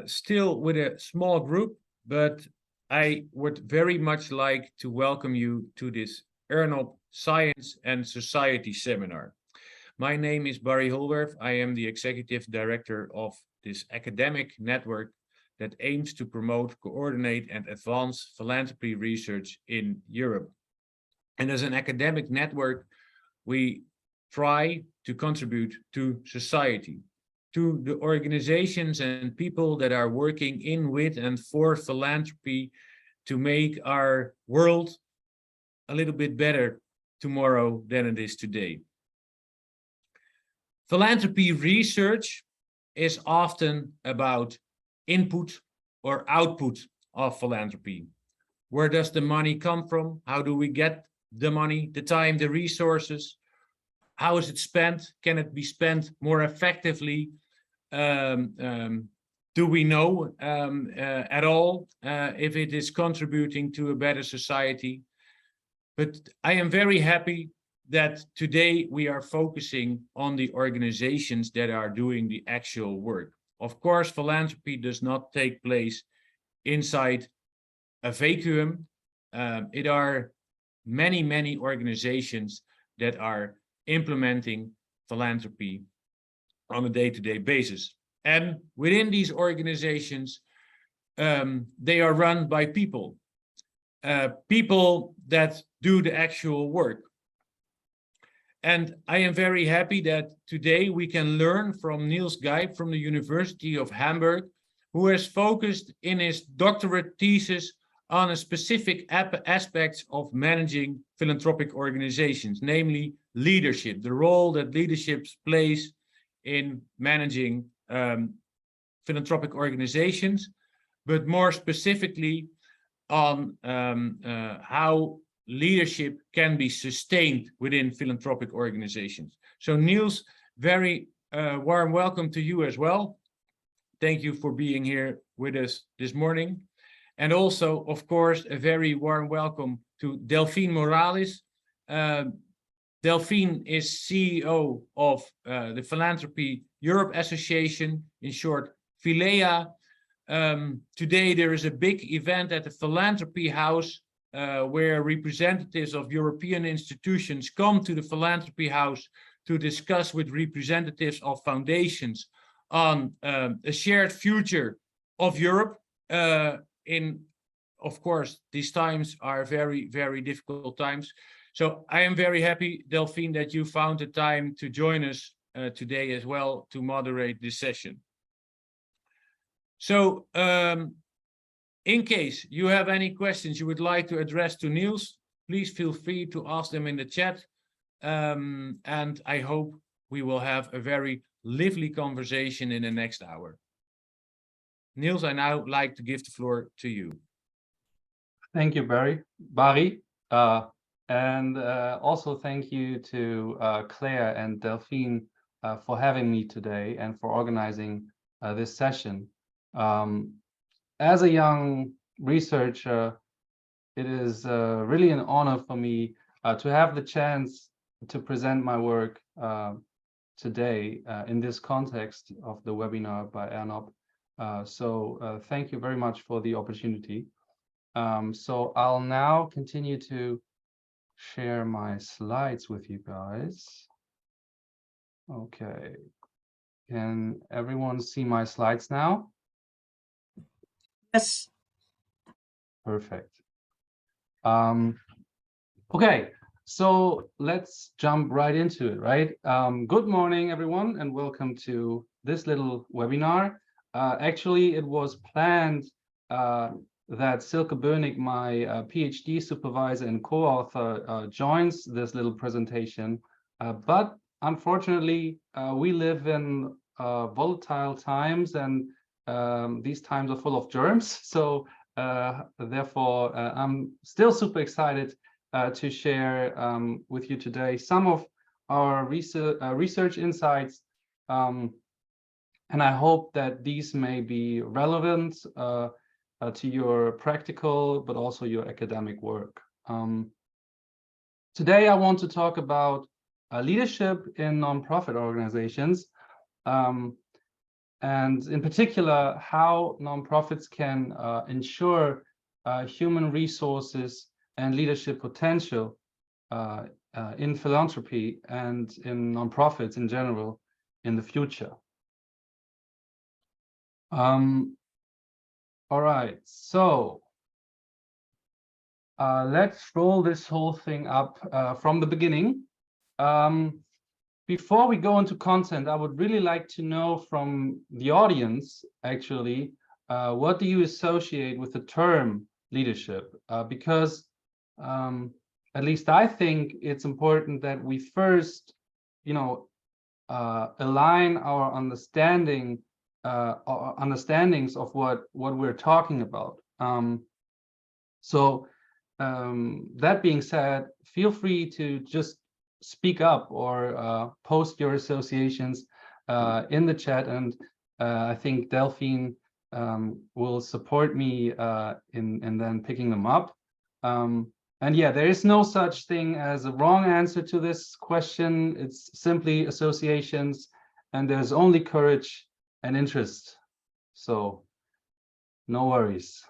Still with a small group, but I would very much like to welcome you to this ERNOP Science and Society Seminar. My name is Barry Holwerf. I am the Executive Director of this academic network that aims to promote, coordinate, and advance philanthropy research in Europe. And as an academic network, we try to contribute to society, to the organizations and people that are working in, with, and for philanthropy to make our world a little bit better tomorrow than it is today. Philanthropy research is often about input or output of philanthropy. Where does the money come from? How do we get the money, the time, the resources? How is it spent? Can it be spent more effectively? Do we know at all if it is contributing to a better society? But I am very happy that today we are focusing on the organizations that are doing the actual work. Of course, philanthropy does not take place inside a vacuum. It are many, many organizations that are implementing philanthropy on a day-to-day basis. And within these organizations, they are run by people, people that do the actual work. And I am very happy that today we can learn from Nils Geib from the University of Hamburg, who has focused in his doctorate thesis on a specific aspects of managing philanthropic organizations, namely leadership, the role that leadership plays in managing philanthropic organizations, but more specifically on how leadership can be sustained within philanthropic organizations. So Niels, very warm welcome to you as well. Thank you for being here with us this morning. And also, of course, a very warm welcome to Delphine Moralis. Delphine is CEO of the Philanthropy Europe Association, in short, Philea. Today there is a big event at the Philanthropy House where representatives of European institutions come to the Philanthropy House to discuss with representatives of foundations on a shared future of Europe. Of course, these times are very, very difficult times. So I am very happy, Delphine, that you found the time to join us today as well to moderate this session. So in case you have any questions you would like to address to Niels, please feel free to ask them in the chat. And I hope we will have a very lively conversation in the next hour. Niels, I now like to give the floor to you. Thank you, Barry. And also thank you to Claire and Delphine for having me today and for organizing this session. As a young researcher, it is really an honor for me to have the chance to present my work today in this context of the webinar by ERNOP. So thank you very much for the opportunity. So I'll now continue to share my slides with you guys. Okay, can everyone see my slides now? Yes. Perfect. Okay, so let's jump right into it, right? Good morning, everyone, and welcome to this little webinar. Actually, it was planned that Silke Bönig, my PhD supervisor and co-author, joins this little presentation. But unfortunately, we live in volatile times, and these times are full of germs. So therefore, I'm still super excited to share with you today some of our research insights. And I hope that these may be relevant to your practical, but also your academic work. Today, I want to talk about leadership in nonprofit organizations. and in particular, how nonprofits can ensure human resources and leadership potential in philanthropy and in nonprofits in general in the future. All right, so let's roll this whole thing up from the beginning. Before we go into content, I would really like to know from the audience, actually, what do you associate with the term leadership? Because at least I think it's important that we first, align our understandings of what we're talking about. That being said, feel free to just speak up or post your associations in the chat, and I think Delphine will support me in then picking them up. And yeah, there is no such thing as a wrong answer to this question. It's simply associations, and there's only courage and interest. So no worries.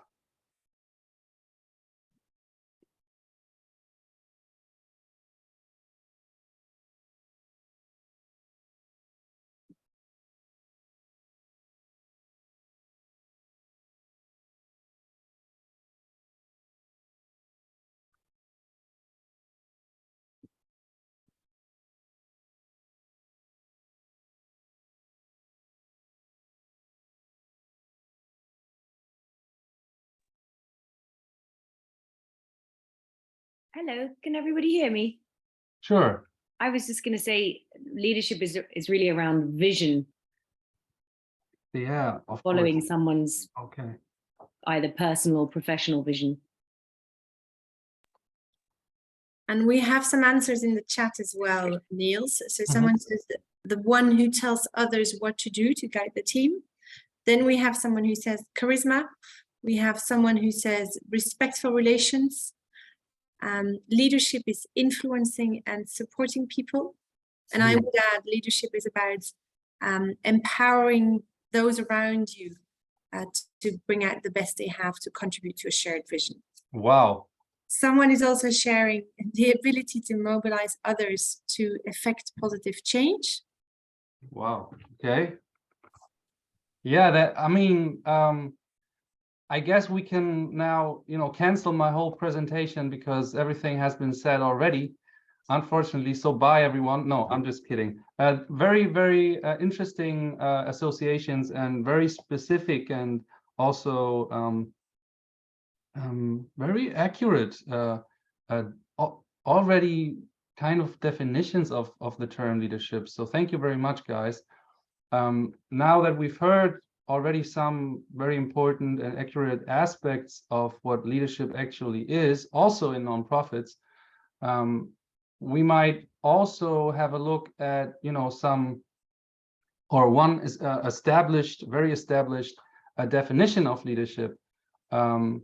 Hello, can everybody hear me? Sure. I was just going to say leadership is really around vision. Yeah, of following course. Someone's Okay. either personal or professional vision. And we have some answers in the chat as well, Niels. So someone says that the one who tells others what to do to guide the team. Then we have someone who says charisma. We have someone who says respectful relations. Leadership is influencing and supporting people. And I would add leadership is about empowering those around you to bring out the best they have to contribute to a shared vision. Wow. Someone is also sharing the ability to mobilize others to effect positive change. Wow. Okay. Yeah, I guess we can now, cancel my whole presentation because everything has been said already, unfortunately. So bye, everyone. No, I'm just kidding. Very, very interesting associations, and very specific, and also very accurate already kind of definitions of the term leadership. So thank you very much, guys. Now that we've heard already some very important and accurate aspects of what leadership actually is, also in nonprofits, we might also have a look at, one is very established definition of leadership. And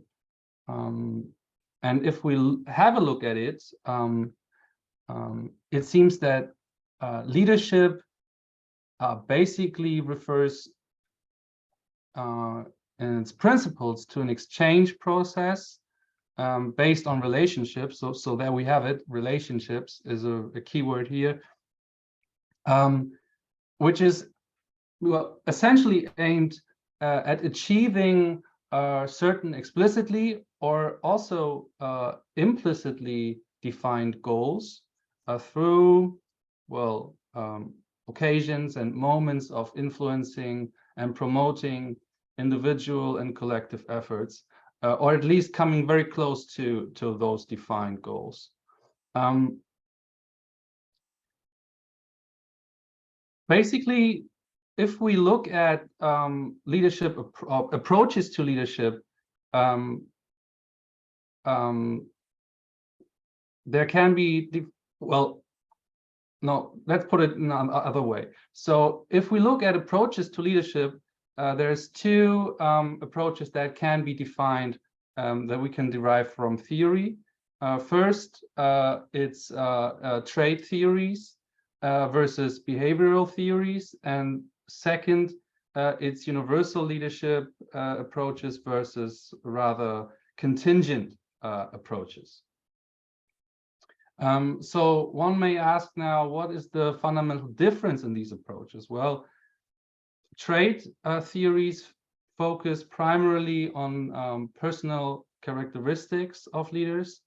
if we have a look at it, it seems that leadership basically refers in its principles to an exchange process based on relationships. So there we have it. Relationships is a key word here, which is essentially aimed at achieving certain explicitly or also implicitly defined goals through, occasions and moments of influencing and promoting individual and collective efforts, or at least coming very close to those defined goals. Basically, if we look at leadership approaches to leadership, there can be, let's put it in another way. So if we look at approaches to leadership, there's two approaches that can be defined that we can derive from theory. First, it's trait theories versus behavioral theories, and second, it's universal leadership approaches versus rather contingent approaches. So one may ask now, what is the fundamental difference in these approaches? Well, trait theories focus primarily on personal characteristics of leaders,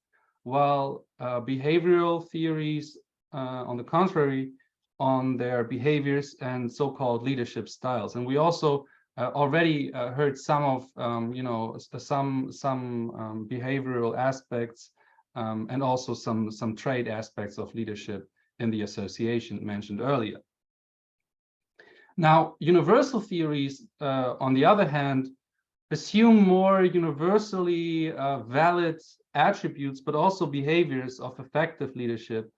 while behavioral theories, on the contrary, on their behaviors and so-called leadership styles. And we also already heard some of some behavioral aspects and also some trait aspects of leadership in the association mentioned earlier. Now, universal theories, on the other hand, assume more universally valid attributes, but also behaviors of effective leadership,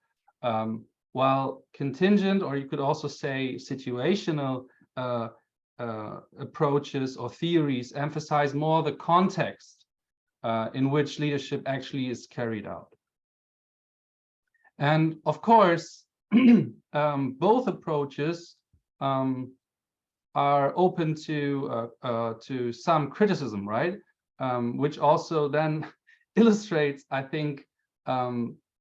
while contingent, or you could also say situational approaches or theories emphasize more the context in which leadership actually is carried out. And of course, both approaches are open to some criticism, right? Which also then illustrates, I think,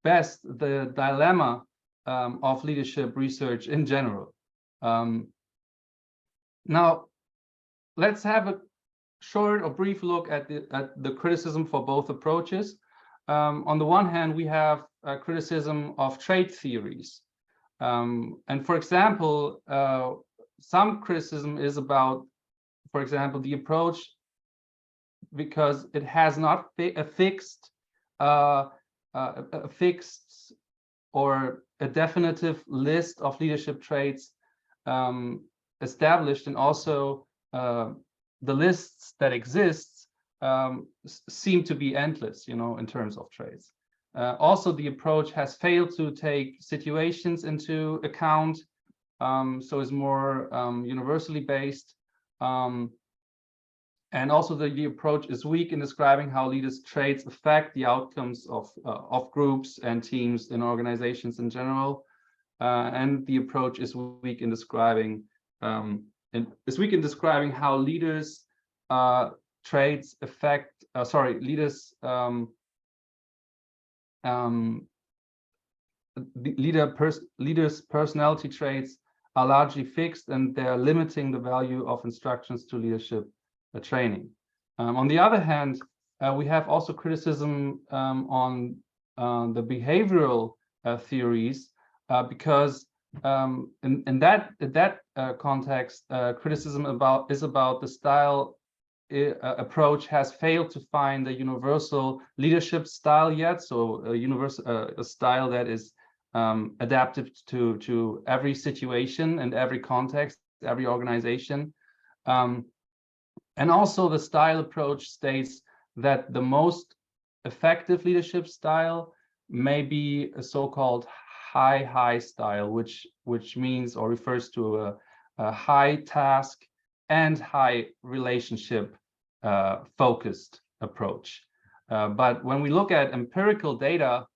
best the dilemma of leadership research in general. Now, let's have a short or brief look at the criticism for both approaches. On the one hand, we have a criticism of trait theories. And for example, some criticism is about, for example, the approach, because it has not a fixed or a definitive list of leadership traits established, and also the lists that exist seem to be endless, in terms of traits. Also, the approach has failed to take situations into account, so is more universally based. And also the approach is weak in describing how leaders' traits affect the outcomes of groups and teams in organizations in general. And the approach is weak in describing how leaders' traits affect, leaders' personality traits are largely fixed, and they're limiting the value of instructions to leadership training. On the other hand, we have also criticism on the behavioral theories, because in that context, criticism is about the style approach has failed to find a universal leadership style yet. So a style that is adapted to every situation and every context, every organization. And also the style approach states that the most effective leadership style may be a so-called high style, which means or refers to a high task and high relationship focused approach. But when we look at empirical data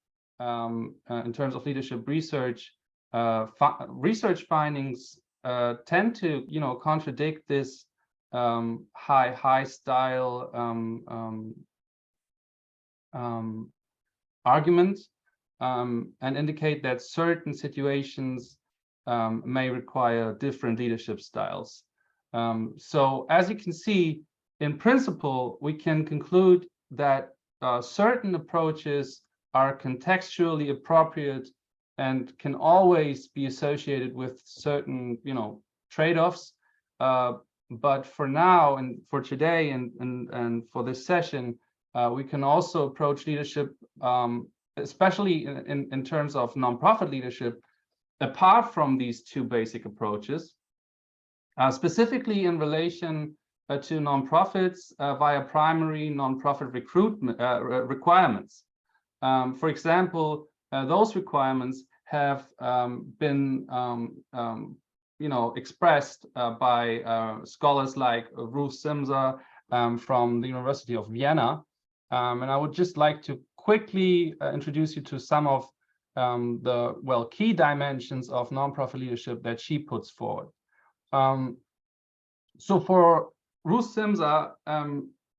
in terms of leadership research, research findings tend to contradict this high style argument, and indicate that certain situations may require different leadership styles. So as you can see, in principle, we can conclude that certain approaches are contextually appropriate and can always be associated with certain trade-offs. But for now and for today and for this session, we can also approach leadership, especially in terms of nonprofit leadership, apart from these two basic approaches, specifically in relation to nonprofits via primary nonprofit recruitment requirements. For example, those requirements have been expressed by scholars like Ruth Simser from the University of Vienna. And I would just like to quickly introduce you to some of the key dimensions of nonprofit leadership that she puts forward. So for Ruth Simza,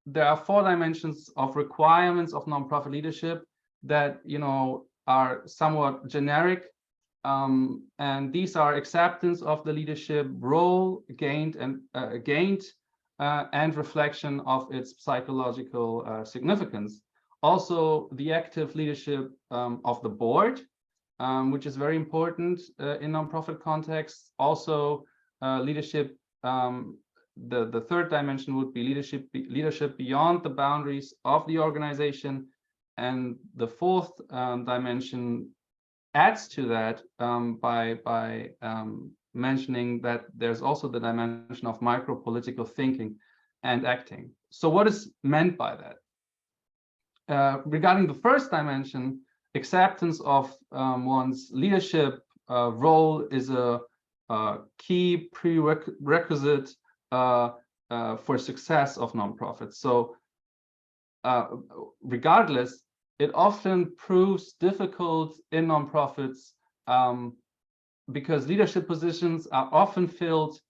there are 4 dimensions of requirements of nonprofit leadership that, you know, are somewhat generic. And these are acceptance of the leadership role gained and reflection of its psychological significance. Also, the active leadership of the board, which is very important in nonprofit contexts. Also, leadership. The 3rd dimension would be leadership beyond the boundaries of the organization, and the 4th dimension adds to that by mentioning that there's also the dimension of micro-political thinking and acting. So what is meant by that? Regarding the 1st dimension, acceptance of one's leadership role is a key prerequisite for success of nonprofits. So regardless, it often proves difficult in nonprofits because leadership positions are often filled,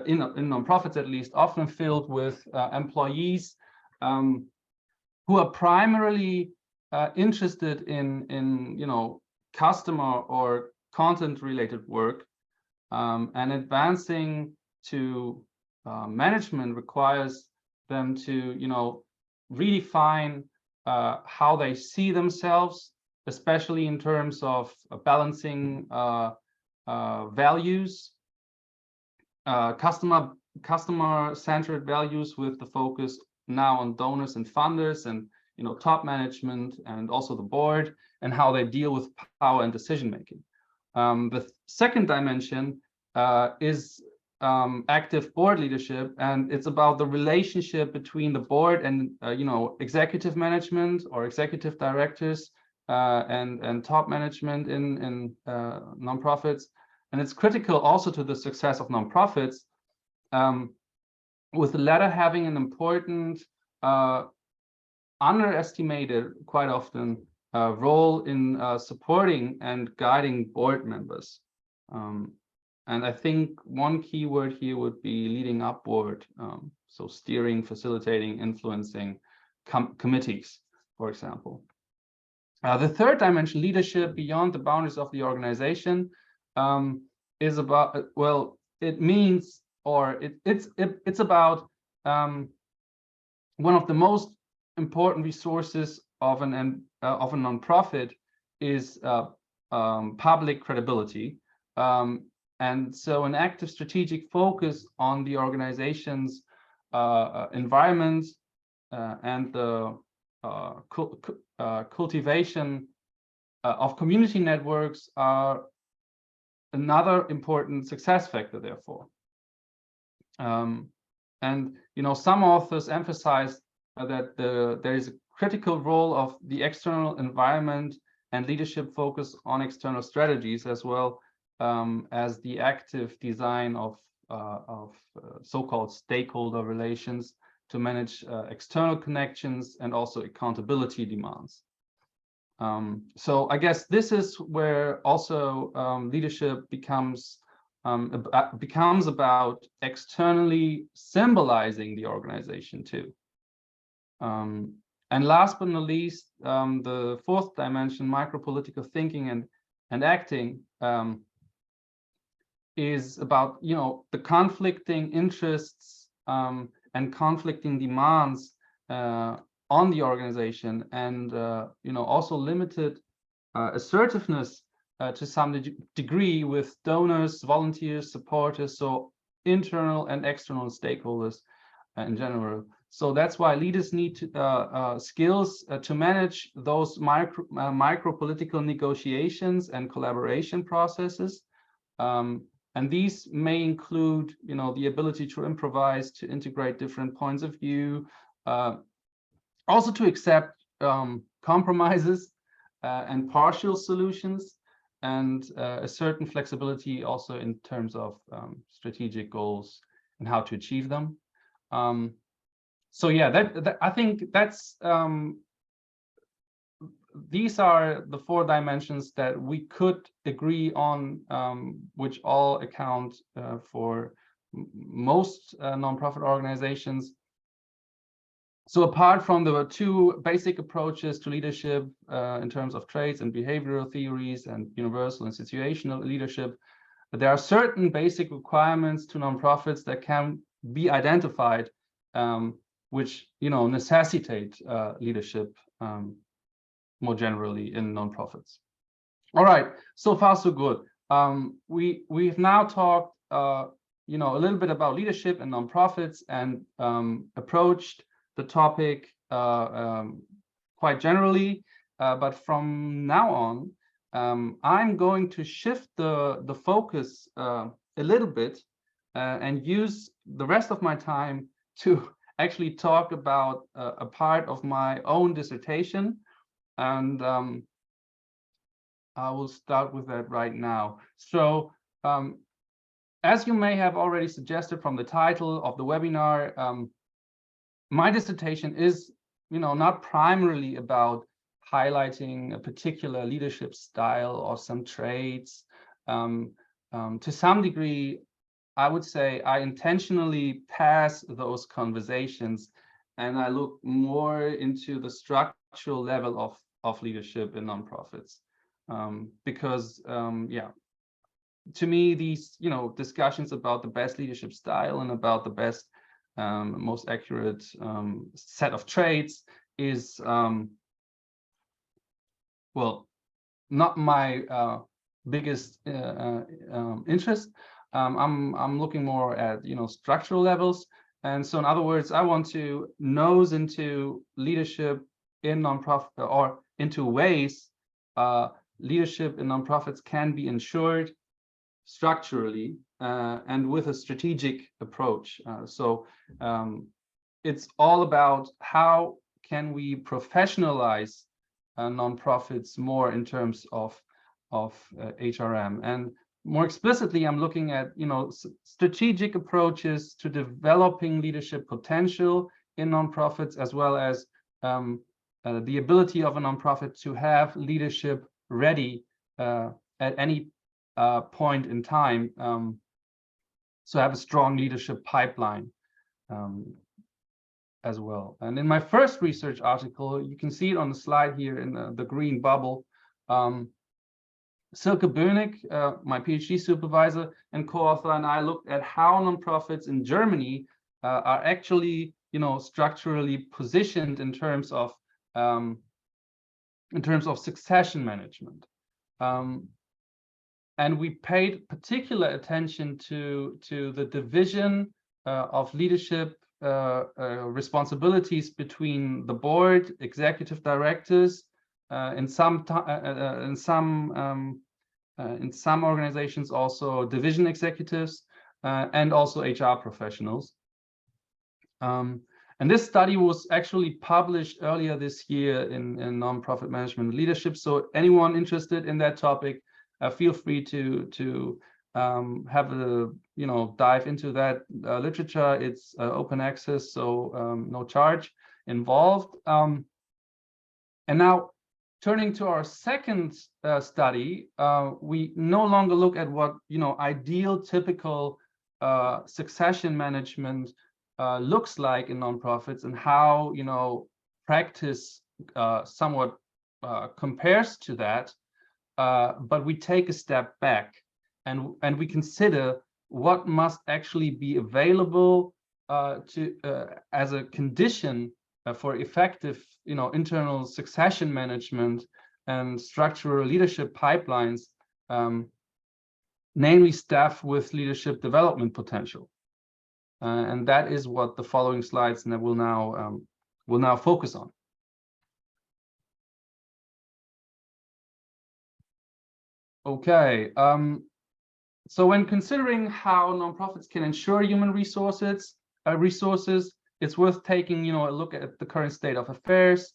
in nonprofits at least, often filled with employees who are primarily interested in you know, customer or content related work, and advancing to management requires them to, you know, redefine how they see themselves, especially in terms of balancing values, customer-centered values with the focus now on donors and funders, and, you know, top management and also the board, and how they deal with power and decision making. The 2nd dimension is active board leadership, and it's about the relationship between the board and you know, executive management or executive directors and top management in nonprofits. And it's critical also to the success of nonprofits, with the latter having an important underestimated quite often role in supporting and guiding board members. And I think one key word here would be leading upward, so steering, facilitating, influencing committees, for example. The 3rd dimension, leadership beyond the boundaries of the organization, is about, well, it means, or it's about one of the most important resources of a nonprofit is public credibility. And so an active strategic focus on the organization's environment and the cultivation of community networks are another important success factor, therefore. And, you know, some authors emphasize that there is a critical role of the external environment and leadership focus on external strategies, as well as the active design of so-called stakeholder relations to manage external connections and also accountability demands. So I guess this is where also leadership becomes about externally symbolizing the organization too. And last but not least, the 4th dimension, micro-political thinking and acting, is about, you know, the conflicting interests and conflicting demands on the organization, and you know, also limited assertiveness to some degree with donors, volunteers, supporters, so internal and external stakeholders in general. So that's why leaders need skills to manage those micro-political negotiations and collaboration processes. And these may include, you know, the ability to improvise, to integrate different points of view, also to accept compromises and partial solutions, and a certain flexibility also in terms of strategic goals and how to achieve them. So yeah, I think that's these are the 4 dimensions that we could agree on, which all account for most nonprofit organizations. So apart from the two basic approaches to leadership in terms of traits and behavioral theories and universal and situational leadership, there are certain basic requirements to nonprofits that can be identified, which necessitate leadership more generally in nonprofits. All right, so far so good. We've now talked a little bit about leadership in nonprofits and approached the topic quite generally, but from now on, I'm going to shift the focus a little bit and use the rest of my time to actually talk about a part of my own dissertation, and I will start with that right now. So as you may have already suggested from the title of the webinar, my dissertation is not primarily about highlighting a particular leadership style or some traits. To some degree, I would say I intentionally pass those conversations and I look more into the structural level of leadership in nonprofits. Because to me, these discussions about the best leadership style and about the best most accurate set of traits is well, not my biggest interest. I'm looking more at structural levels, and so in other words, I want to nose into leadership in nonprofit, or into ways leadership in nonprofits can be ensured structurally and with a strategic approach. So it's all about how can we professionalize nonprofits more in terms of HRM, and more explicitly, I'm looking at strategic approaches to developing leadership potential in nonprofits, as well as the ability of a nonprofit to have leadership ready at any point in time, so have a strong leadership pipeline as well. And in my first research article, you can see it on the slide here in the green bubble, Silke Bönig, my PhD supervisor and co-author, and I looked at how nonprofits in Germany are actually structurally positioned in terms of succession management. And we paid particular attention to the division of leadership responsibilities between the board, executive directors, in some organizations also division executives, and also HR professionals. And this study was actually published earlier this year in Nonprofit Management Leadership. So anyone interested in that topic, feel free to have a dive into that literature. It's open access, so no charge involved. And now, turning to our second study, we no longer look at what ideal, typical succession management looks like in nonprofits and how practice somewhat compares to that. But we take a step back and we consider what must actually be available as a condition for effective internal succession management and structural leadership pipelines, namely staff with leadership development potential. And that is what the following slides will now focus on. Okay, so when considering how nonprofits can ensure human resources, it's worth taking a look at the current state of affairs.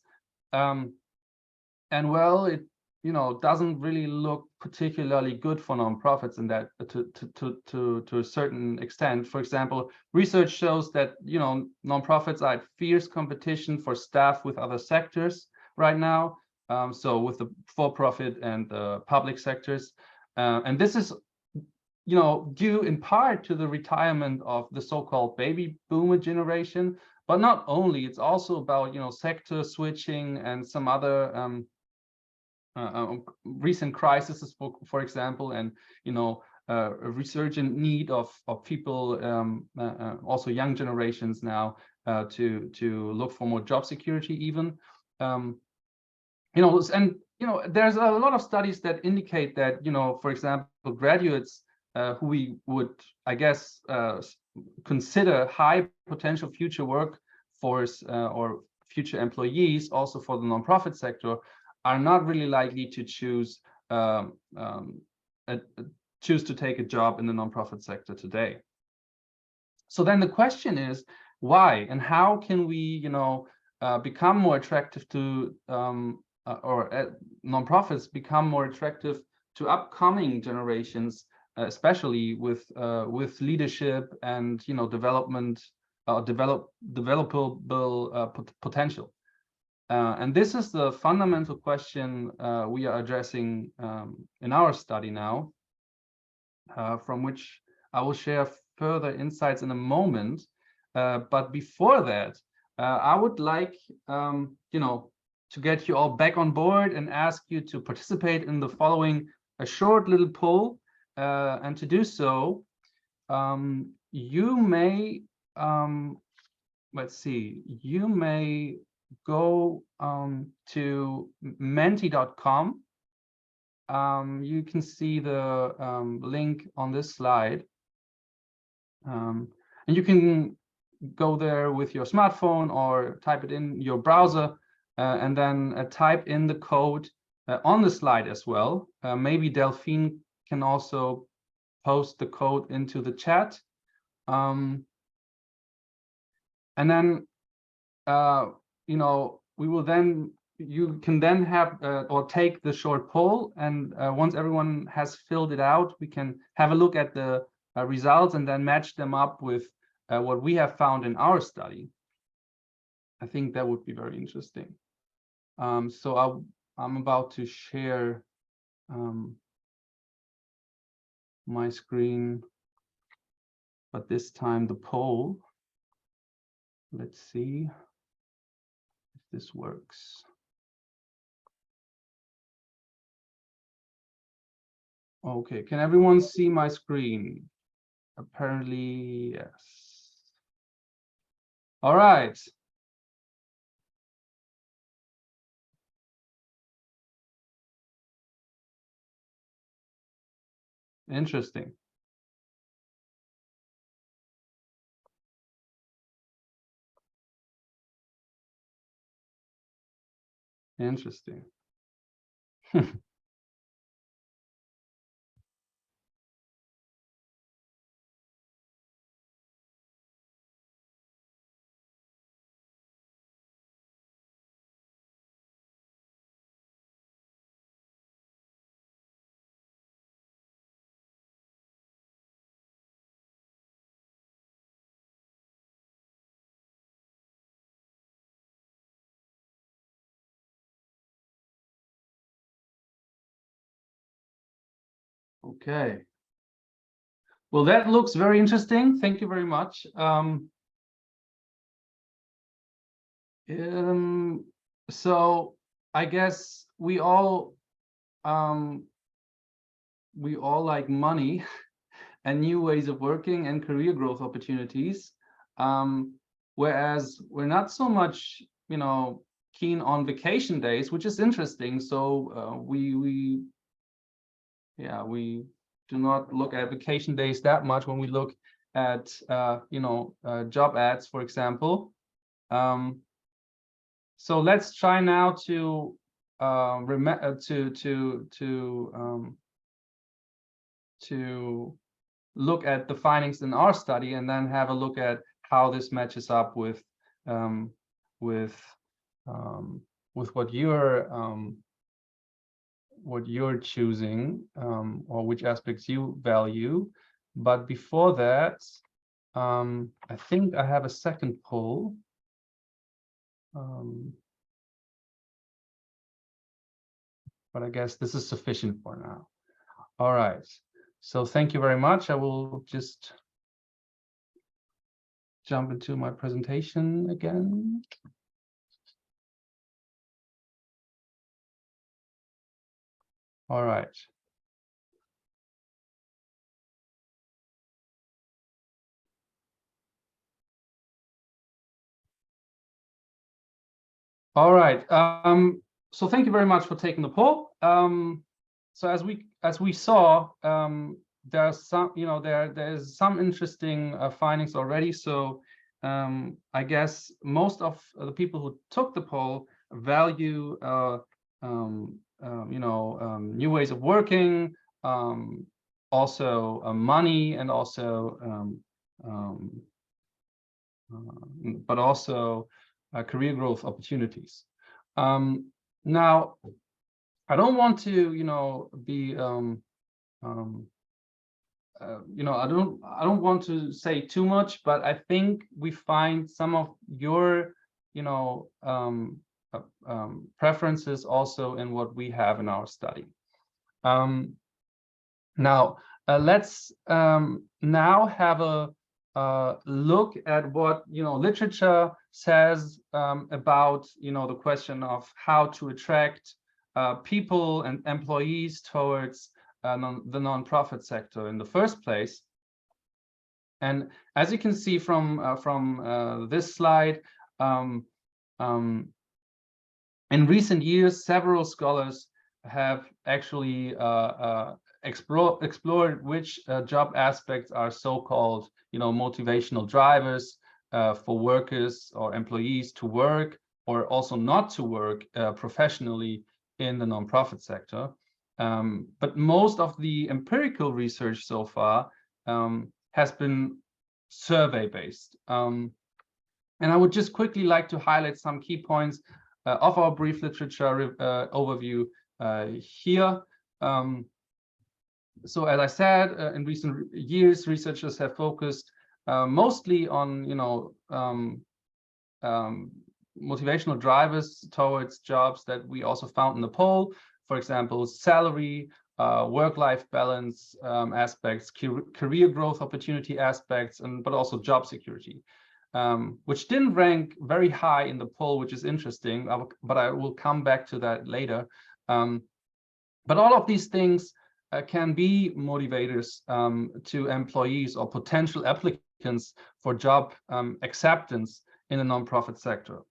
And well, it doesn't really look particularly good for nonprofits in that to a certain extent. For example, research shows that nonprofits are at fierce competition for staff with other sectors right now. So with the for-profit and the public sectors, and this is due in part to the retirement of the so-called baby boomer generation, but not only. It's also about sector switching and some other recent crises, for example, and a resurgent need of people, also young generations now, to look for more job security even. There's a lot of studies that indicate that, for example, graduates who we would, I guess, consider high potential future workforce or future employees also for the nonprofit sector are not really likely to choose to take a job in the nonprofit sector today. So then the question is, why and how can we become more attractive to nonprofits become more attractive to upcoming generations, especially with leadership and development, developable potential. And this is the fundamental question we are addressing in our study now, from which I will share further insights in a moment. But before that, I would like to get you all back on board and ask you to participate in the following a short little poll. And to do so, you may you may go to menti.com. You can see the link on this slide, and you can go there with your smartphone or type it in your browser, and then type in the code on the slide as well. Maybe Delphine can also post the code into the chat. And then, we will then, you can then have or take the short poll, and once everyone has filled it out, we can have a look at the results and then match them up with what we have found in our study. I think that would be very interesting. So I'm about to share my screen, but this time the poll. Let's see if this works. Okay, can everyone see my screen? Apparently, yes. All right. Interesting. Interesting. Okay. Well, that looks very interesting. Thank you very much. So I guess we all like money and new ways of working and career growth opportunities, whereas we're not so much, keen on vacation days, which is interesting. So we do not look at vacation days that much when we look at job ads, for example. So let's try now to look at the findings in our study and then have a look at how this matches up with what you're choosing, or which aspects you value. But before that, I think I have a second poll. But I guess this is sufficient for now. All right. So thank you very much. I will just jump into my presentation again. All right. All right. So thank you very much for taking the poll. So as we saw, there are some, there's some interesting findings already. So I guess most of the people who took the poll value new ways of working, also money, and also but also career growth opportunities. Now, I don't want to, be, I don't want to say too much, but I think we find some of your, preferences also in what we have in our study. Now, let's now have a look at what literature says about the question of how to attract people and employees towards the nonprofit sector in the first place. And as you can see from this slide, in recent years, several scholars have actually explored which job aspects are so-called motivational drivers for workers or employees to work or also not to work professionally in the nonprofit sector. But most of the empirical research so far has been survey-based. And I would just quickly like to highlight some key points of our brief literature overview here. So as I said, in recent years, researchers have focused mostly on, motivational drivers towards jobs that we also found in the poll. For example, salary, work-life balance aspects, career growth opportunity aspects, but also job security, which didn't rank very high in the poll, which is interesting, but I will come back to that later. But all of these things can be motivators to employees or potential applicants for job acceptance in the nonprofit sector.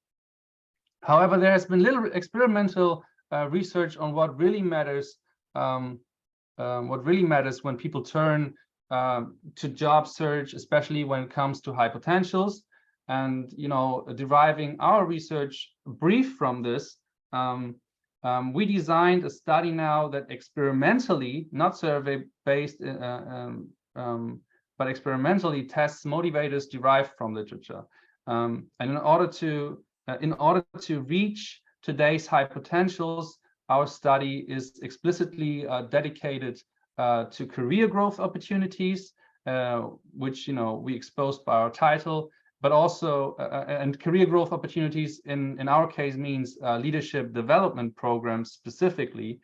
However, there has been little experimental research on what really matters. What really matters when people turn to job search, especially when it comes to high potentials. And deriving our research brief from this, we designed a study now that experimentally, not survey-based, but experimentally tests motivators derived from literature. And in order to reach today's high potentials, our study is explicitly dedicated to career growth opportunities, which we exposed by our title, but also and career growth opportunities in our case means leadership development programs specifically,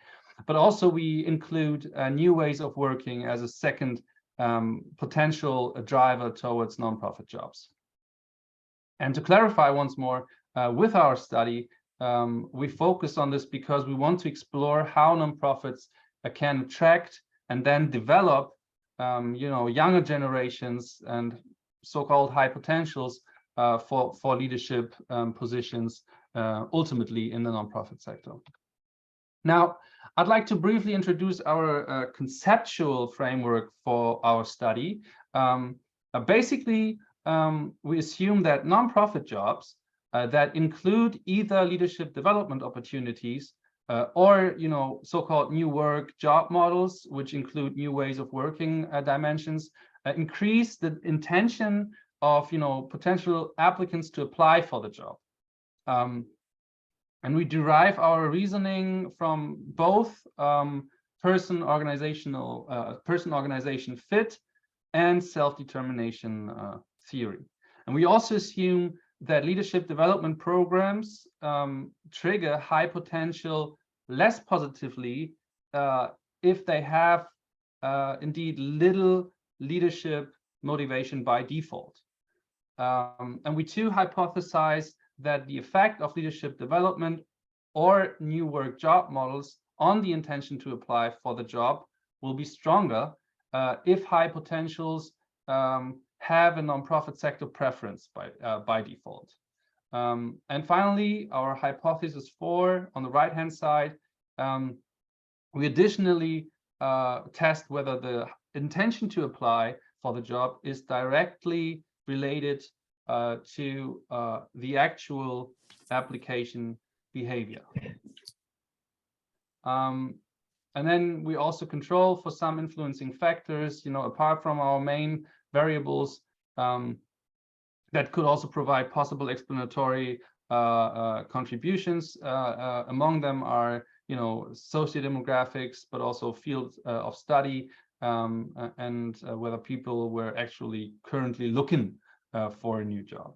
but also we include new ways of working as a second potential driver towards nonprofit jobs. And to clarify once more, with our study, we focus on this because we want to explore how nonprofits can attract and then develop younger generations and so-called high potentials for leadership positions ultimately in the nonprofit sector. Now, I'd like to briefly introduce our conceptual framework for our study. Basically, we assume that nonprofit jobs that include either leadership development opportunities or so-called new work job models, which include new ways of working dimensions, increase the intention of potential applicants to apply for the job. And we derive our reasoning from both person-organization fit and self-determination theory. And we also assume that leadership development programs trigger high potential less positively if they have indeed little leadership motivation by default. And we too hypothesize that the effect of leadership development or new work job models on the intention to apply for the job will be stronger if high potentials have a nonprofit sector preference by default. And finally, our hypothesis 4 on the right-hand side, we additionally test whether the intention to apply for the job is directly related to the actual application behavior. And then we also control for some influencing factors, apart from our main variables that could also provide possible explanatory contributions. Among them are, sociodemographics, but also fields of study, and whether people were actually currently looking for a new job.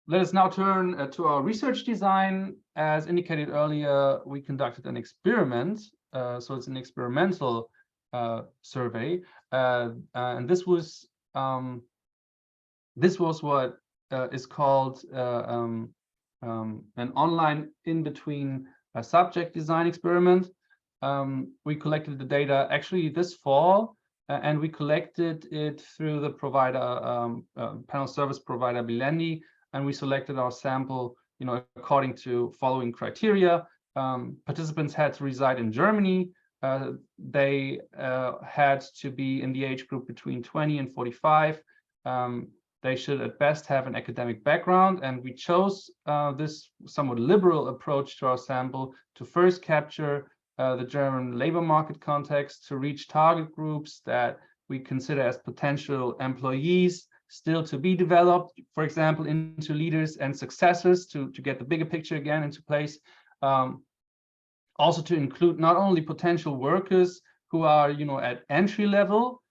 Let us now turn to our research design. As indicated earlier, we conducted an experiment. So it's an experimental survey, and this was what is called an online in-between subject design experiment. We collected the data actually this fall, and we collected it through the provider, panel service provider Vilendi, and we selected our sample, according to following criteria. Participants had to reside in Germany. They had to be in the age group between 20 and 45. They should at best have an academic background, and we chose this somewhat liberal approach to our sample to first capture the German labor market context, to reach target groups that we consider as potential employees still to be developed, for example, into leaders and successors, to get the bigger picture again into place. Also to include not only potential workers who are, at entry level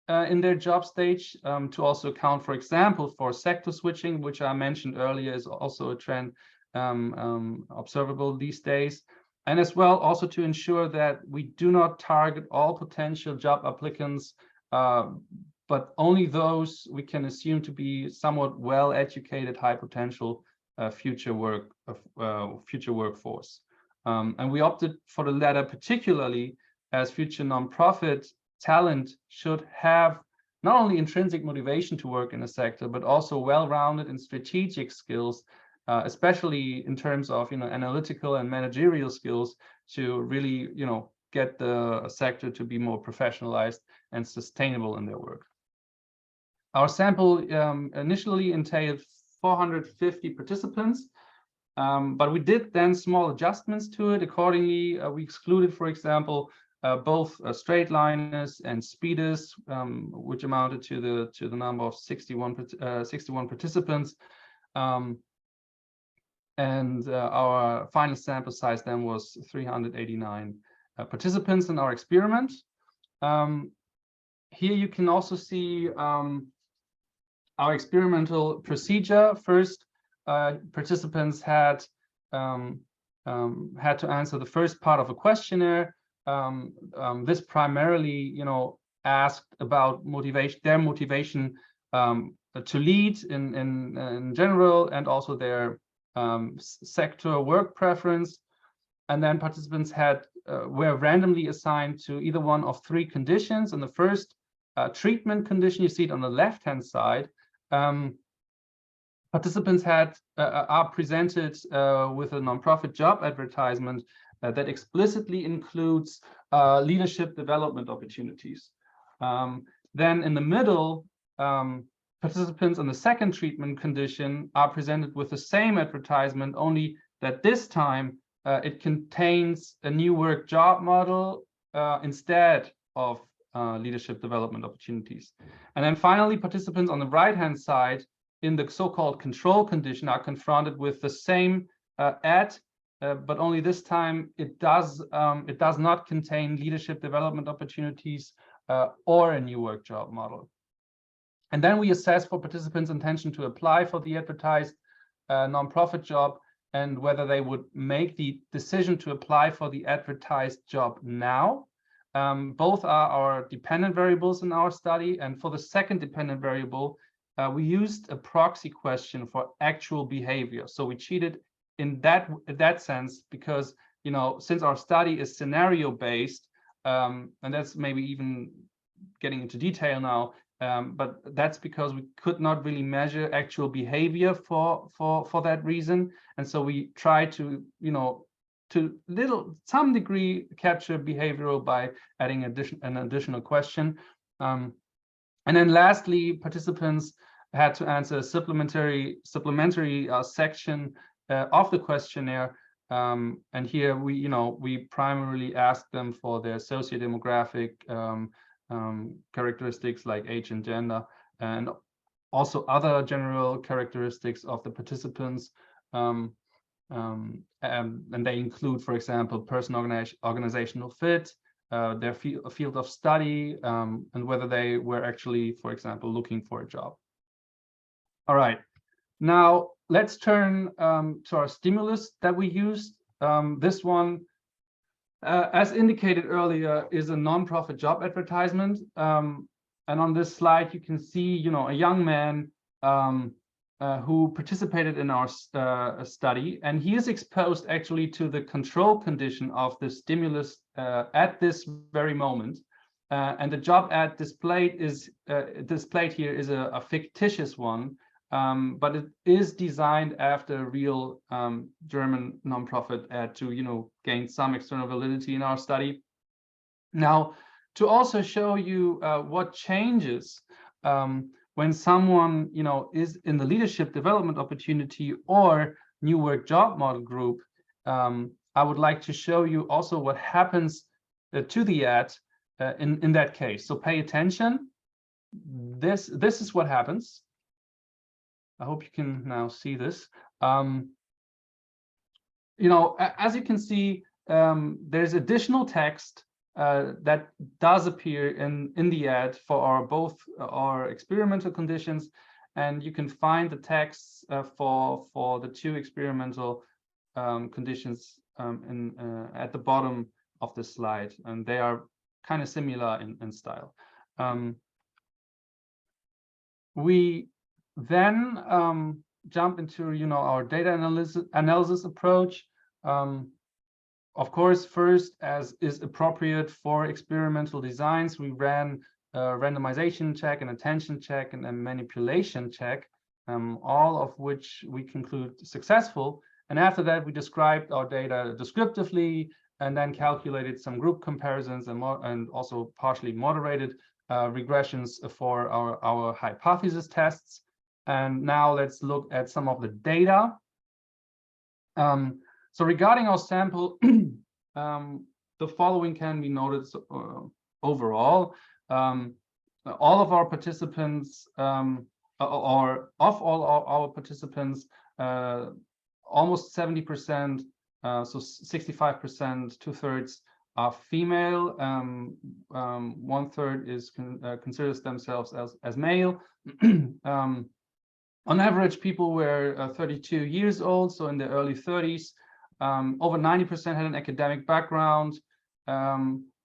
in their job stage, to also account, for example, for sector switching, which I mentioned earlier is also a trend observable these days. And as well, also to ensure that we do not target all potential job applicants, but only those we can assume to be somewhat well-educated, high potential future workforce. And we opted for the latter, particularly as future nonprofit talent should have not only intrinsic motivation to work in a sector, but also well-rounded and strategic skills, especially in terms of analytical and managerial skills to really get the sector to be more professionalized and sustainable in their work. Our sample initially entailed 450 participants, but we did then small adjustments to it. Accordingly, we excluded, for example, both straight liners and speeders, which amounted to the number of 61 participants. And our final sample size then was 389 participants in our experiment. Here you can also see our experimental procedure. First, participants had to answer the first part of a questionnaire. This primarily, asked about their motivation to lead in general, and also their sector work preference. And then participants were randomly assigned to either one of 3 conditions. In the first treatment condition, you see it on the left-hand side. Participants are presented with a nonprofit job advertisement that explicitly includes leadership development opportunities. Then in the middle, participants in the second treatment condition are presented with the same advertisement, only that this time it contains a new work job model instead of leadership development opportunities. And then finally, participants on the right-hand side in the so-called control condition are confronted with the same ad, but only this time it does not contain leadership development opportunities or a new work job model. And then we assess for participants' intention to apply for the advertised nonprofit job and whether they would make the decision to apply for the advertised job now. Both are our dependent variables in our study. And for the second dependent variable, we used a proxy question for actual behavior. So we cheated in that sense because, you know, since our study is scenario based, and that's maybe even getting into detail now, but that's because we could not really measure actual behavior for that reason. And so we try to, you know, to some degree capture behavioral by adding an additional question. And then lastly, participants had to answer a supplementary section of the questionnaire. And here we primarily asked them for their sociodemographic characteristics like age and gender, and also other general characteristics of the participants. And they include, for example, organizational fit, their field of study, and whether they were actually, for example, looking for a job. All right, now let's turn to our stimulus that we used. This one, as indicated earlier, is a nonprofit job advertisement. And on this slide, you can see, you know, a young man who participated in our study, and he is exposed actually to the control condition of the stimulus at this very moment. And the job ad displayed here is a fictitious one, but it is designed after a real German nonprofit ad to, you know, gain some external validity in our study. Now, to also show you what changes when someone, you know, is in the leadership development opportunity or new work job model group, I would like to show you also what happens to the ad in that case. So pay attention. This is what happens. I hope you can now see this. You know, as you can see, there's additional text that does appear in the ad for both our experimental conditions, and you can find the texts for the two experimental conditions at the bottom of the slide, and they are kind of similar in style. We then jump into, you know, our data analysis approach. Of course, first, as is appropriate for experimental designs, we ran a randomization check, an attention check, and a manipulation check, all of which we conclude successful. And after that, we described our data descriptively and then calculated some group comparisons and also partially moderated regressions for our hypothesis tests. And now let's look at some of the data. So regarding our sample, the following can be noted overall. All of our participants, or of all our participants, almost 70%, so 65%, 2/3 are female. 1/3 is considers themselves as male. On average, people were 32 years old, so in their early 30s. Over 90% had an academic background.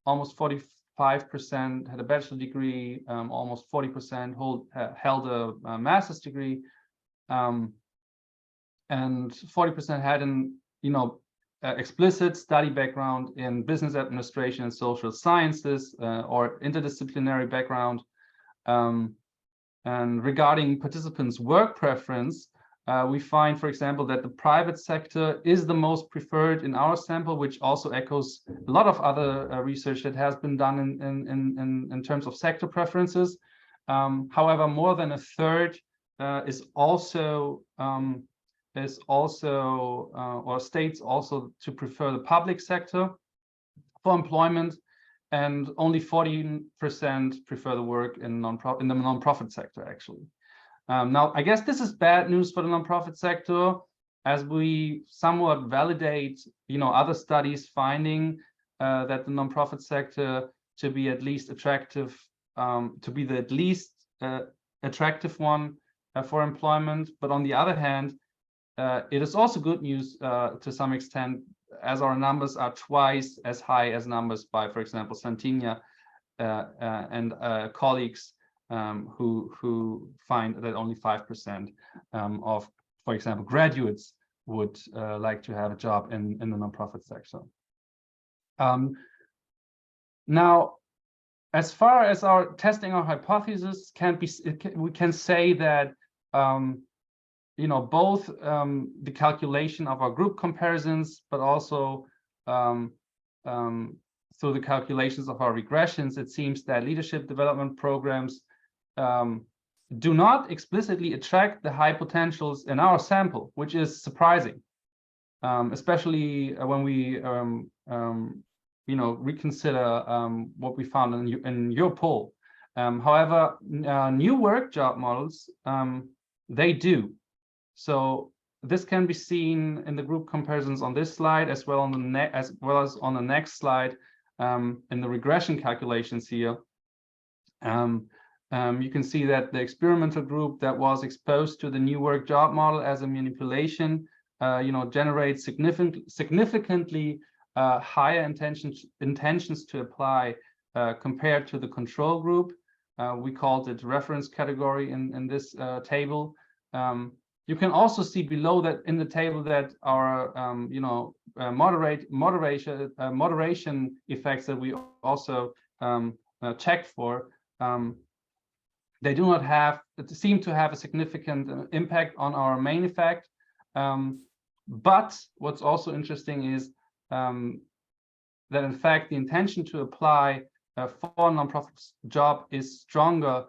Almost 45% had a bachelor degree. Almost 40% held a master's degree. And 40% had an, you know, explicit study background in business administration and social sciences, or interdisciplinary background. And regarding participants' work preference, we find, for example, that the private sector is the most preferred in our sample, which also echoes a lot of other research that has been done in terms of sector preferences. However, more than 1/3 is also or states also to prefer the public sector for employment, and only 14% prefer the work in the nonprofit sector, actually. Now, I guess this is bad news for the nonprofit sector, as we somewhat validate, you know, other studies finding that the nonprofit sector to be at least attractive, to be the at least attractive one for employment. But on the other hand, it is also good news to some extent, as our numbers are twice as high as numbers by, for example, Santinia and colleagues who find that only 5% of, for example, graduates would like to have a job in the nonprofit sector. Now, as far as our testing our hypothesis we can say that you know, both the calculation of our group comparisons, but also through the calculations of our regressions, it seems that leadership development programs do not explicitly attract the high potentials in our sample, which is surprising, especially when we you know, reconsider what we found in your poll. However, new work job models, they do. So this can be seen in the group comparisons on this slide, as well as on the next slide in the regression calculations here. You can see that the experimental group that was exposed to the new work job model as a manipulation, you know, generates significantly higher intentions to apply compared to the control group. We called it reference category in this table. You can also see below that in the table that our you know, moderation effects that we also checked for, they do not have, seem to have a significant impact on our main effect. But what's also interesting is that in fact the intention to apply for nonprofit job is strongly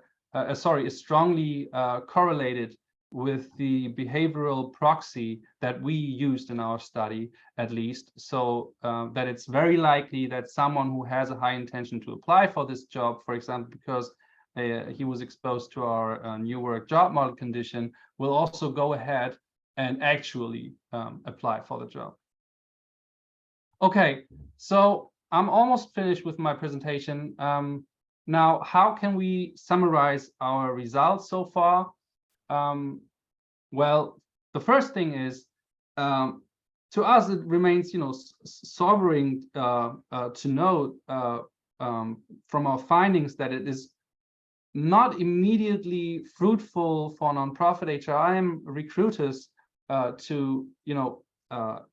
correlated with the behavioral proxy that we used in our study, at least, so that it's very likely that someone who has a high intention to apply for this job, for example, because he was exposed to our new work job model condition, will also go ahead and actually apply for the job. Okay, so I'm almost finished with my presentation. Now, how can we summarize our results so far? Well, the first thing is, to us, it remains, you know, sobering to note from our findings that it is not immediately fruitful for nonprofit HRM recruiters to, you know,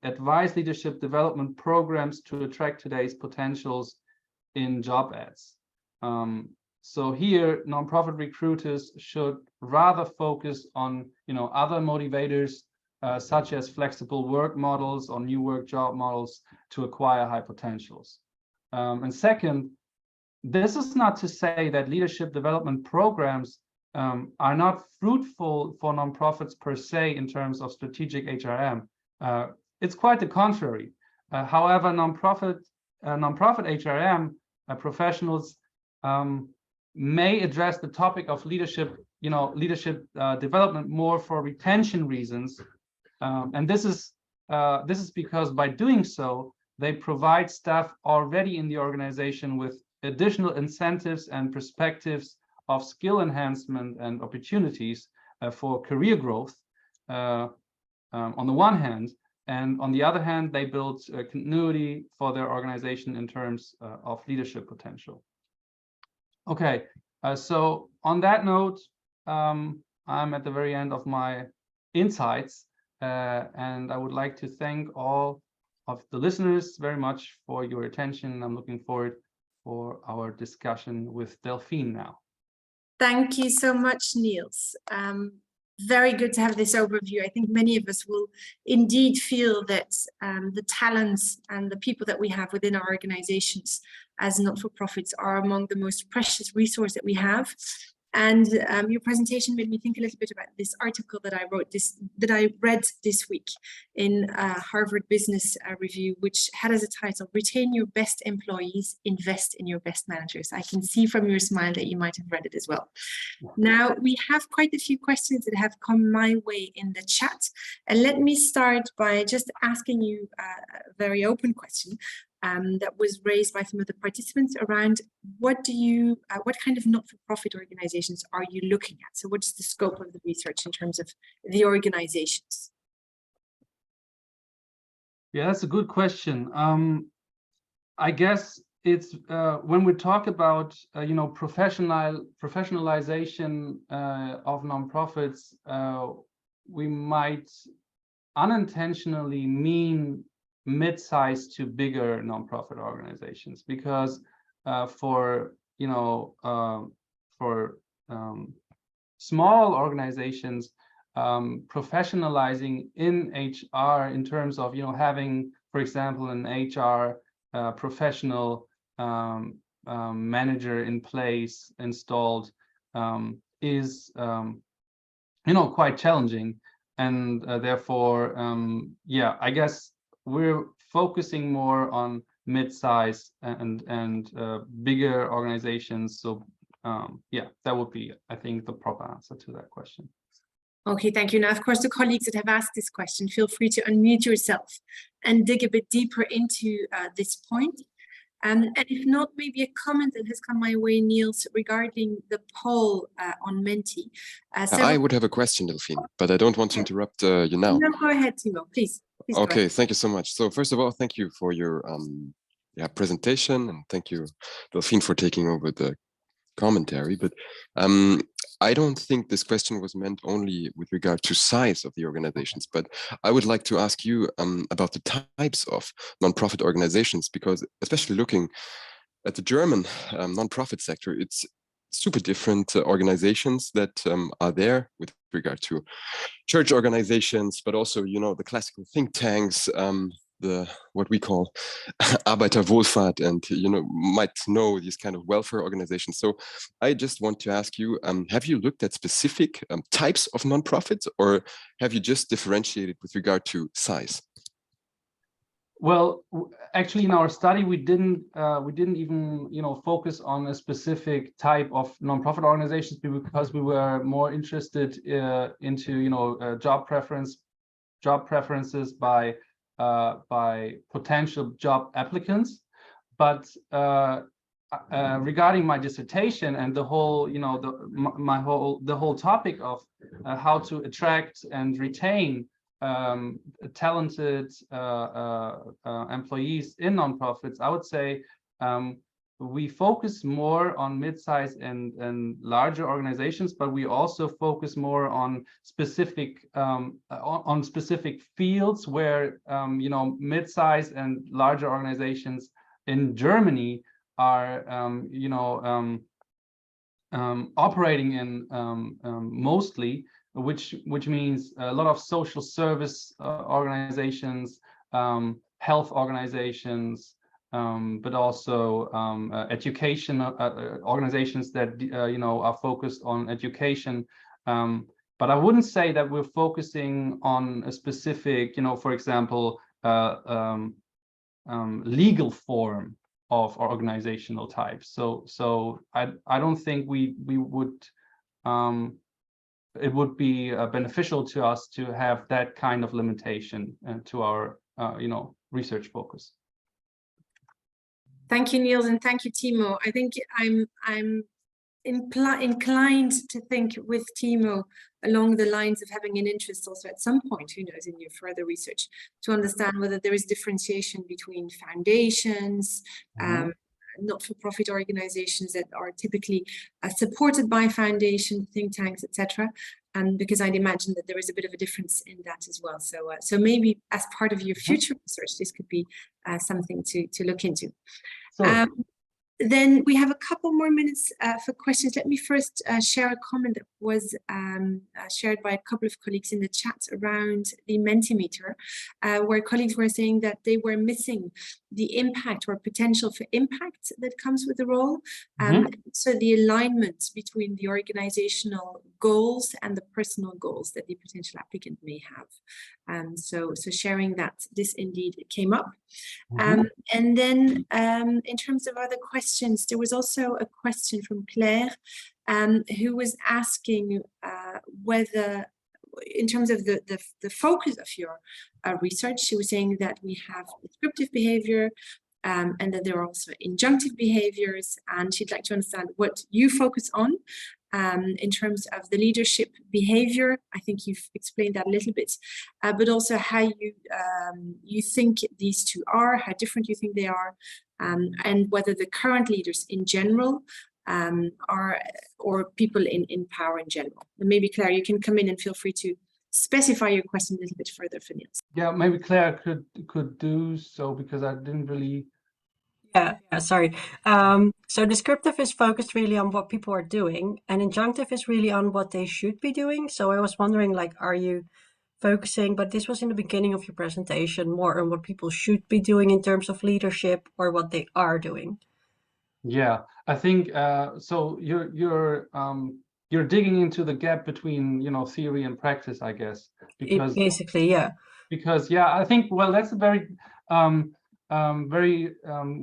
advise leadership development programs to attract today's potentials in job ads. So here, nonprofit recruiters should rather focus on, you know, other motivators such as flexible work models or new work job models to acquire high potentials. And second, this is not to say that leadership development programs are not fruitful for nonprofits per se in terms of strategic HRM. It's quite the contrary. However, nonprofit HRM professionals may address the topic of leadership, you know, leadership development more for retention reasons, and this is because by doing so, they provide staff already in the organization with additional incentives and perspectives of skill enhancement and opportunities for career growth on the one hand, and on the other hand, they build continuity for their organization in terms of leadership potential. Okay, so on that note, I'm at the very end of my insights, and I would like to thank all of the listeners very much for your attention. I'm looking forward for our discussion with Delphine now. Thank you so much, Nils. Very good to have this overview. I think many of us will indeed feel that the talents and the people that we have within our organizations as not-for-profits are among the most precious resource that we have. And your presentation made me think a little bit about this article that I read this week in Harvard Business Review, which had as a title, "Retain Your Best Employees, Invest in Your Best Managers." I can see from your smile that you might have read it as well. Now, we have quite a few questions that have come my way in the chat. And let me start by just asking you a very open question. That was raised by some of the participants around what kind of not-for-profit organizations are you looking at? So what's the scope of the research in terms of the organizations? Yeah, that's a good question. I guess it's when we talk about professionalization of nonprofits, we might unintentionally mean mid-sized to bigger nonprofit organizations, because for small organizations, professionalizing in HR in terms of having, for example, an HR professional manager in place installed is quite challenging, and therefore yeah, I guess we're focusing more on mid-size and bigger organizations. So yeah, that would be, I think, the proper answer to that question. Okay, thank you. Now, of course, the colleagues that have asked this question, feel free to unmute yourself and dig a bit deeper into this point. And if not, maybe a comment that has come my way, Niels, regarding the poll on Menti. I would have a question, Delphine, but I don't want to interrupt you now. No, go ahead, Timo, please. Okay, thank you so much. So first of all, thank you for your presentation, and thank you, Delphine, for taking over the commentary. But I don't think this question was meant only with regard to size of the organizations, but I would like to ask you about the types of nonprofit organizations, because especially looking at the German nonprofit sector, it's super different organizations that are there with regard to church organizations, but also, the classical think tanks, what we call Arbeiterwohlfahrt, and might know these kind of welfare organizations. So I just want to ask you, have you looked at specific types of nonprofits, or have you just differentiated with regard to size? Well, actually, in our study, we didn't even focus on a specific type of nonprofit organizations, because we were more interested into job preferences by potential job applicants. But regarding my dissertation and the whole the whole topic of how to attract and retain talented employees in nonprofits, I would say we focus more on mid-size and larger organizations, but we also focus more on specific fields where mid-size and larger organizations in Germany are operating in mostly, which means a lot of social service organizations, health organizations, but also education organizations that are focused on education. But I wouldn't say that we're focusing on a specific, for example, legal form of organizational types. So I don't think we would. It would be beneficial to us to have that kind of limitation to our research focus. Thank you, Niels, and thank you, Timo. I think I'm inclined to think with Timo along the lines of having an interest also at some point, who knows, in your further research, to understand whether there is differentiation between foundations, not-for-profit organizations that are typically supported by foundation, think tanks, etc. And because I'd imagine that there is a bit of a difference in that as well. So maybe as part of your future research, this could be something to look into. Sure. Then we have a couple more minutes for questions. Let me first share a comment that was shared by a couple of colleagues in the chat around the Mentimeter, where colleagues were saying that they were missing the impact or potential for impact that comes with the role. So the alignment between the organizational goals and the personal goals that the potential applicant may have. So sharing that this indeed came up. And then in terms of other questions, there was also a question from Claire, who was asking whether, in terms of the focus of your research, she was saying that we have descriptive behavior and that there are also injunctive behaviors, and she'd like to understand what you focus on in terms of the leadership behavior. I think you've explained that a little bit, but also how you think these two are, how different you think they are, and whether the current leaders in general are, or people in power in general. And maybe Claire, you can come in and feel free to specify your question a little bit further for Nils. Yeah, maybe Claire could do so, because I didn't really. Yeah, sorry. So descriptive is focused really on what people are doing, and injunctive is really on what they should be doing. So I was wondering, like, are you focusing, but this was in the beginning of your presentation, more on what people should be doing in terms of leadership, or what they are doing? Yeah, I think so. You're digging into the gap between, you know, theory and practice, I guess, because Basically, yeah. Because yeah, I think, well, that's a very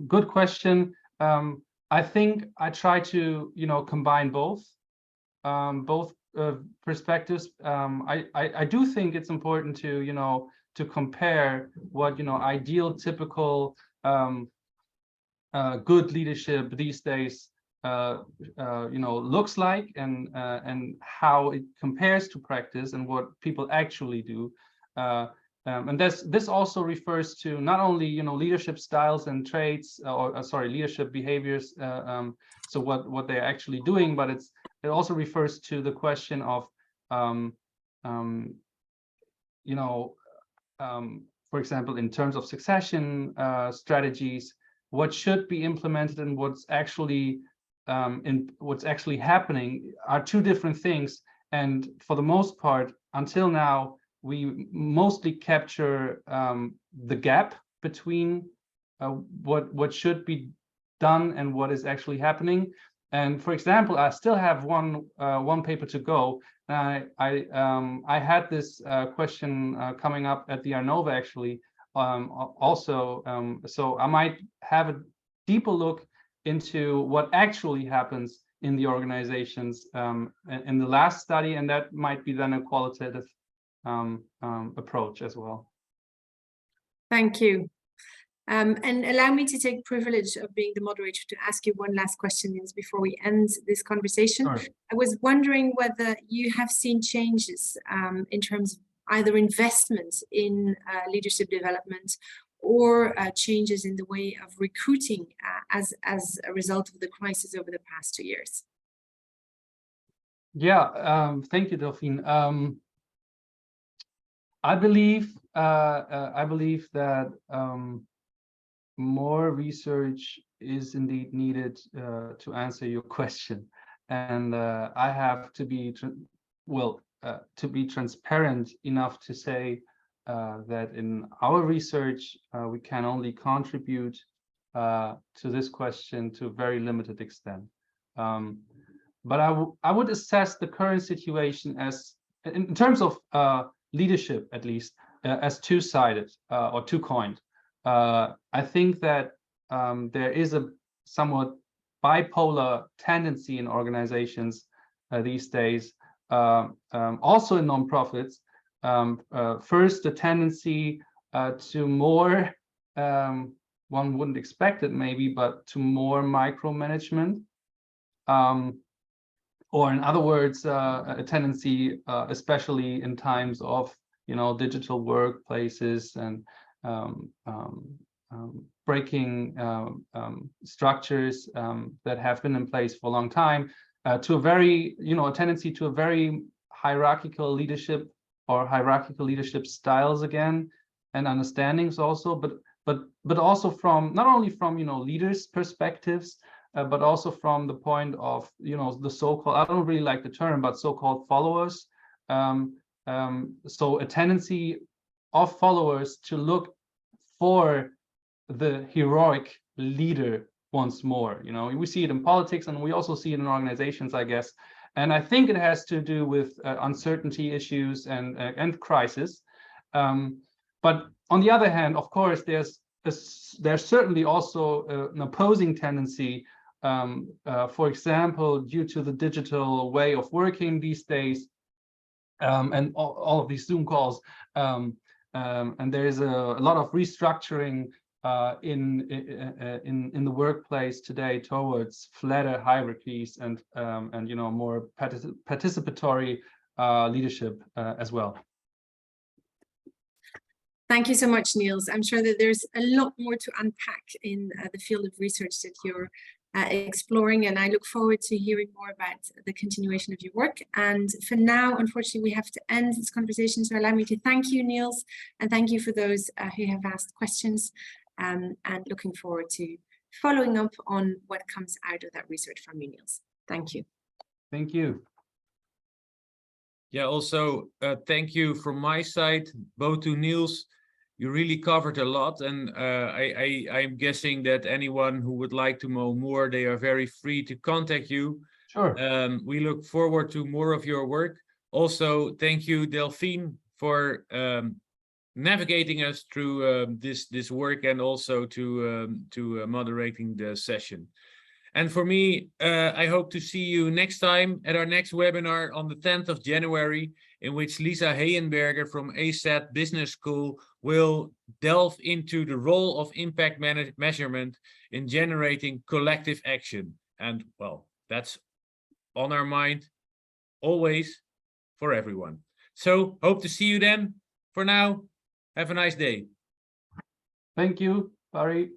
good question. I think I try to, you know, combine both perspectives. I do think it's important to, you know, to compare what, you know, ideal, typical good leadership these days you know, looks like, and how it compares to practice and what people actually do. And this also refers to not only, you know, leadership styles and traits, or sorry, leadership behaviors, so what they're actually doing, but it also refers to the question of you know, for example, in terms of succession strategies, what should be implemented and what's actually happening are two different things. And for the most part, until now, we mostly capture the gap between what should be done and what is actually happening. And for example, I still have one paper to go. I had this question coming up at the ERNOVA actually also, so I might have a deeper look into what actually happens in the organizations in the last study, and that might be then a qualitative approach as well. Thank you. And allow me to take privilege of being the moderator to ask you one last question, Nils, before we end this conversation. Sure. I was wondering whether you have seen changes in terms of either investments in leadership development or changes in the way of recruiting as a result of the crisis over the past 2 years. Yeah, thank you, Delphine. I believe that more research is indeed needed to answer your question, and I have to be transparent enough to say that in our research we can only contribute to this question to a very limited extent. But I would assess the current situation as, in terms of leadership at least, as two-sided or two-coined. I think that there is a somewhat bipolar tendency in organizations these days, also in nonprofits. First, the tendency to more, one wouldn't expect it maybe, but to more micromanagement. Or in other words, a tendency, especially in times of, you know, digital workplaces and breaking structures that have been in place for a long time, to a very, you know, a tendency to a very hierarchical leadership or hierarchical leadership styles again, and understandings also, but also from, not only from, you know, leaders' perspectives, but also from the point of, you know, the so-called, I don't really like the term, but so-called followers. So a tendency of followers to look for the heroic leader once more. You know, we see it in politics, and we also see it in organizations, I guess. And I think it has to do with uncertainty issues and crisis. But on the other hand, of course, there's certainly also an opposing tendency. For example, due to the digital way of working these days, and all of these Zoom calls, and there is a lot of restructuring in the workplace today towards flatter hierarchies and more participatory leadership as well. Thank you so much, Nils. I'm sure that there's a lot more to unpack in the field of research that you're exploring, and I look forward to hearing more about the continuation of your work. And for now, unfortunately, we have to end this conversation. So allow me to thank you, Nils, and thank you for those who have asked questions, and looking forward to following up on what comes out of that research from you, Nils. Thank you. Thank you. Yeah, also thank you from my side, both to Nils. You really covered a lot, and I'm guessing that anyone who would like to know more, they are very free to contact you. Sure. We look forward to more of your work. Also, thank you, Delphine, for navigating us through this work, and also to moderating the session. And for me, I hope to see you next time at our next webinar on the 10th of January, in which Lisa Heyenberger from ASAT Business School will delve into the role of impact measurement in generating collective action. And well, that's on our mind always for everyone. So hope to see you then. For now, have a nice day. Thank you, Barry.